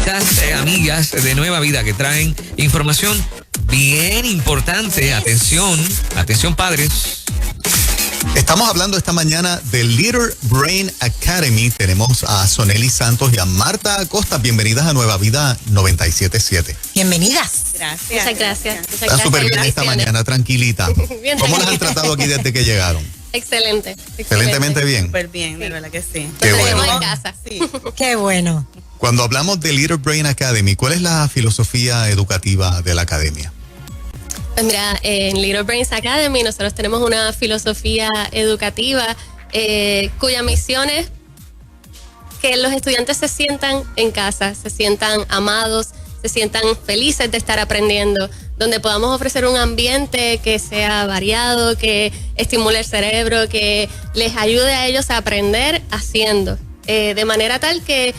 estas amigas de Nueva Vida que traen información bien importante. Atención padres. Estamos hablando esta mañana de Little Brain Academy. Tenemos a Soneli Santos y a Marta Acosta. Bienvenidas a Nueva Vida 97.7. Bienvenidas. Gracias. Muchas gracias. Está súper bien esta mañana, tranquilita. ¿Cómo las han tratado aquí desde que llegaron? Excelente. Excelentemente bien. Súper bien, de verdad que sí. Qué bueno. En casa. Sí. Qué bueno. Cuando hablamos de Little Brain Academy, ¿cuál es la filosofía educativa de la academia? Pues mira, en Little Brains Academy nosotros tenemos una filosofía educativa cuya misión es que los estudiantes se sientan en casa, se sientan amados, se sientan felices de estar aprendiendo, donde podamos ofrecer un ambiente que sea variado, que estimule el cerebro, que les ayude a ellos a aprender haciendo, de manera tal que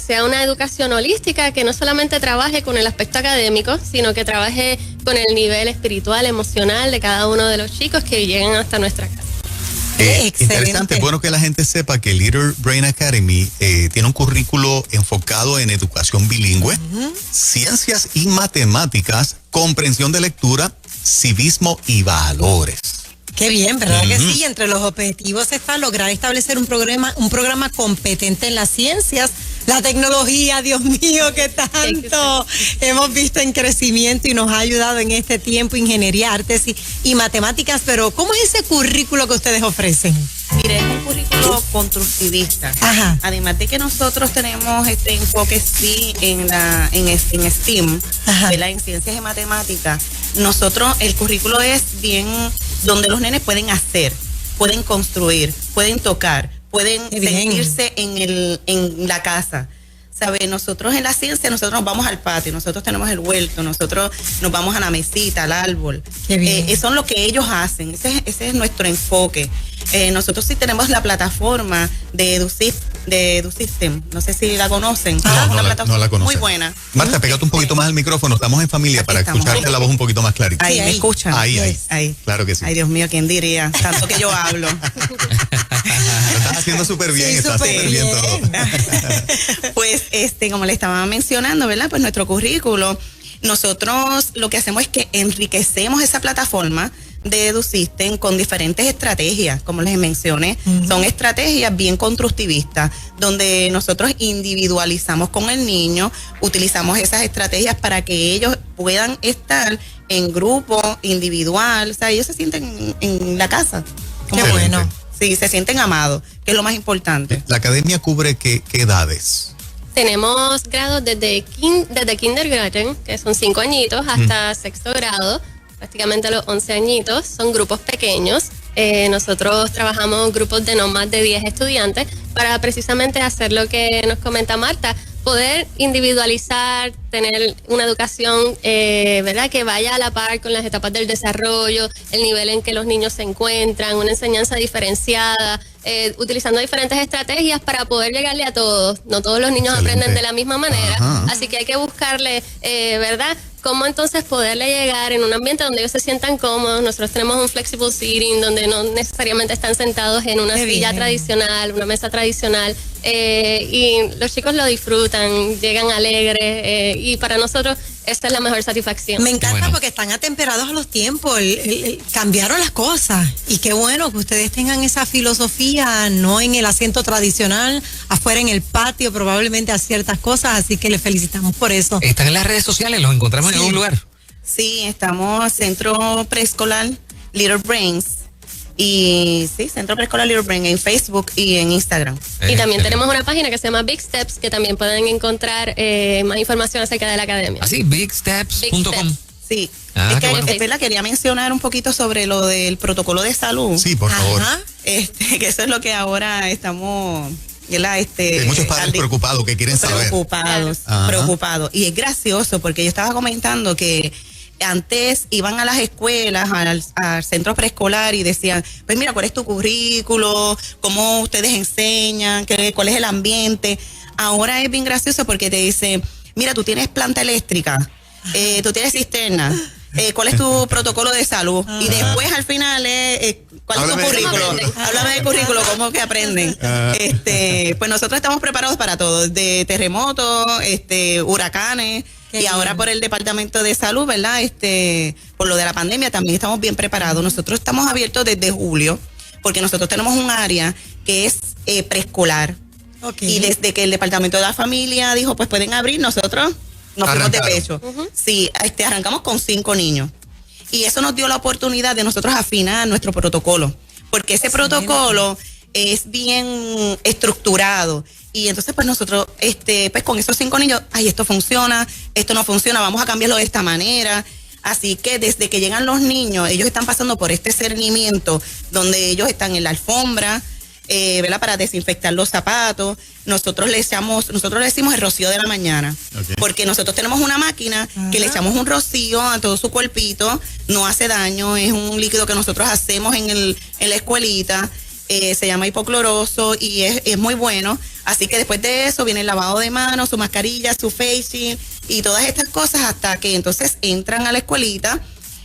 sea una educación holística que no solamente trabaje con el aspecto académico, sino que trabaje con el nivel espiritual, emocional de cada uno de los chicos que llegan hasta nuestra casa. Interesante, bueno que la gente sepa que Little Brain Academy tiene un currículo enfocado en educación bilingüe, ciencias y matemáticas, comprensión de lectura, civismo y valores. Qué bien, ¿verdad que sí? Entre los objetivos está lograr establecer un programa competente en las ciencias, la tecnología, Dios mío, que tanto hemos visto en crecimiento y nos ha ayudado en este tiempo, ingeniería, artes y matemáticas, pero ¿cómo es ese currículo que ustedes ofrecen? Mire, es un currículo constructivista. Ajá. Además de que nosotros tenemos este enfoque sí en STEAM, ¿verdad? En ciencias y matemáticas, nosotros el currículo es bien donde los nenes pueden hacer, pueden construir, pueden tocar, pueden sentirse en la casa. ¿Sabe? Nosotros en la ciencia, nosotros nos vamos al patio, nosotros tenemos el huerto, nosotros nos vamos a la mesita, al árbol. Eso es lo que ellos hacen, ese es nuestro enfoque. Nosotros sí tenemos la plataforma de EduSystem, no sé si la conocen. No la conocen. Muy buena. Marta, pégate un poquito más al micrófono, estamos en familia Aquí para estamos. escucharte la voz un poquito más clarita. Ahí, ¿me escuchan? Ahí. Claro que sí. Ay, Dios mío, ¿quién diría? Tanto que yo hablo. Lo estás haciendo súper bien, está súper bien todo. Pues, como le estaba mencionando, ¿verdad? Pues nuestro currículo, nosotros lo que hacemos es que enriquecemos esa plataforma de EduSystem con diferentes estrategias, como les mencioné, son estrategias bien constructivistas, donde nosotros individualizamos con el niño, utilizamos esas estrategias para que ellos puedan estar en grupo, individual, o sea, ellos se sienten en la casa. Qué bueno. Sí, se sienten amados, que es lo más importante. ¿La academia cubre qué edades? Tenemos grados desde kindergarten, que son 5 añitos, hasta sexto grado, prácticamente los 11 añitos. Son grupos pequeños. Nosotros trabajamos grupos de no más de 10 estudiantes para precisamente hacer lo que nos comenta Marta, poder individualizar, tener una educación, ¿verdad?, que vaya a la par con las etapas del desarrollo, el nivel en que los niños se encuentran, una enseñanza diferenciada, utilizando diferentes estrategias para poder llegarle a todos. No todos los niños aprenden de la misma manera, así que hay que buscarle, ¿verdad?, cómo entonces poderle llegar en un ambiente donde ellos se sientan cómodos. Nosotros tenemos un flexible seating donde no necesariamente están sentados en una silla tradicional, una mesa tradicional, y los chicos lo disfrutan, llegan alegres, y para nosotros esta es la mejor satisfacción. Me encanta porque están atemperados a los tiempos, cambiaron las cosas y qué bueno que ustedes tengan esa filosofía, no en el asiento tradicional, afuera en el patio probablemente a ciertas cosas, así que les felicitamos por eso. Están en las redes sociales, los encontramos en algún lugar. Sí, estamos Centro Preescolar Little Brains. Y sí, Centro Preescolar Little Brain en Facebook y en Instagram. Y también tenemos una página que se llama Big Steps, que también pueden encontrar más información acerca de la academia. Así, bigsteps.com. Sí. Es que, bueno. Espera, quería mencionar un poquito sobre lo del protocolo de salud. Sí, por favor. Que eso es lo que ahora estamos... Hay muchos padres preocupados que quieren saber. Preocupados. Y es gracioso porque yo estaba comentando que antes iban a las escuelas, al centro preescolar y decían, pues mira, ¿cuál es tu currículo? ¿Cómo ustedes enseñan? ¿Cuál es el ambiente? Ahora es bien gracioso porque te dicen, mira, tú tienes planta eléctrica, tú tienes cisterna, ¿cuál es tu protocolo de salud? Y después al final ¿cuál es tu currículo? Háblame del currículo, ¿cómo que aprenden? Pues nosotros estamos preparados para todo, de terremotos, huracanes. Y ahora por el Departamento de Salud, ¿verdad? Por lo de la pandemia también estamos bien preparados. Nosotros estamos abiertos desde julio, porque nosotros tenemos un área que es preescolar. Y desde que el Departamento de la Familia dijo, pues pueden abrir, nosotros nos fuimos de pecho. Sí, arrancamos con 5 niños. Y eso nos dio la oportunidad de nosotros afinar nuestro protocolo, porque ese protocolo es bien estructurado. Y entonces pues nosotros, pues con esos 5 niños, esto funciona, esto no funciona, vamos a cambiarlo de esta manera. Así que desde que llegan los niños, ellos están pasando por este cernimiento, donde ellos están en la alfombra, ¿verdad? Para desinfectar los zapatos. Nosotros le decimos el rocío de la mañana, porque nosotros tenemos una máquina que le echamos un rocío a todo su cuerpito, no hace daño, es un líquido que nosotros hacemos en la escuelita. Se llama hipocloroso y es muy bueno. Así que después de eso viene el lavado de manos, su mascarilla, su face shield y todas estas cosas, hasta que entonces entran a la escuelita.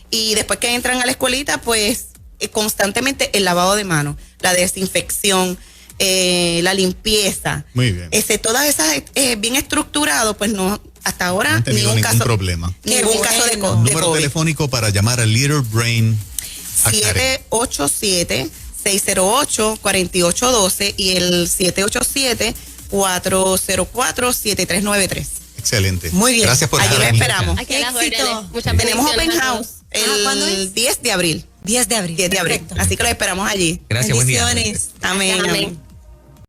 Y después que entran a la escuelita, pues constantemente el lavado de manos, la desinfección, la limpieza. Muy bien. Todas esas bien estructurado, pues no, hasta ahora no han tenido ningún problema. Ningún caso de COVID. Número telefónico para llamar a Little Brain. 787-608-4812 y el 787-404-7393. Excelente. Muy bien. Gracias por estar aquí. Allí los esperamos. Aquí las órdenes. Tenemos Open House el 10 de abril. 10 de abril. 10 de abril. Perfecto. Así que los esperamos allí. Gracias, buen día. Bendiciones. Amén. Amén.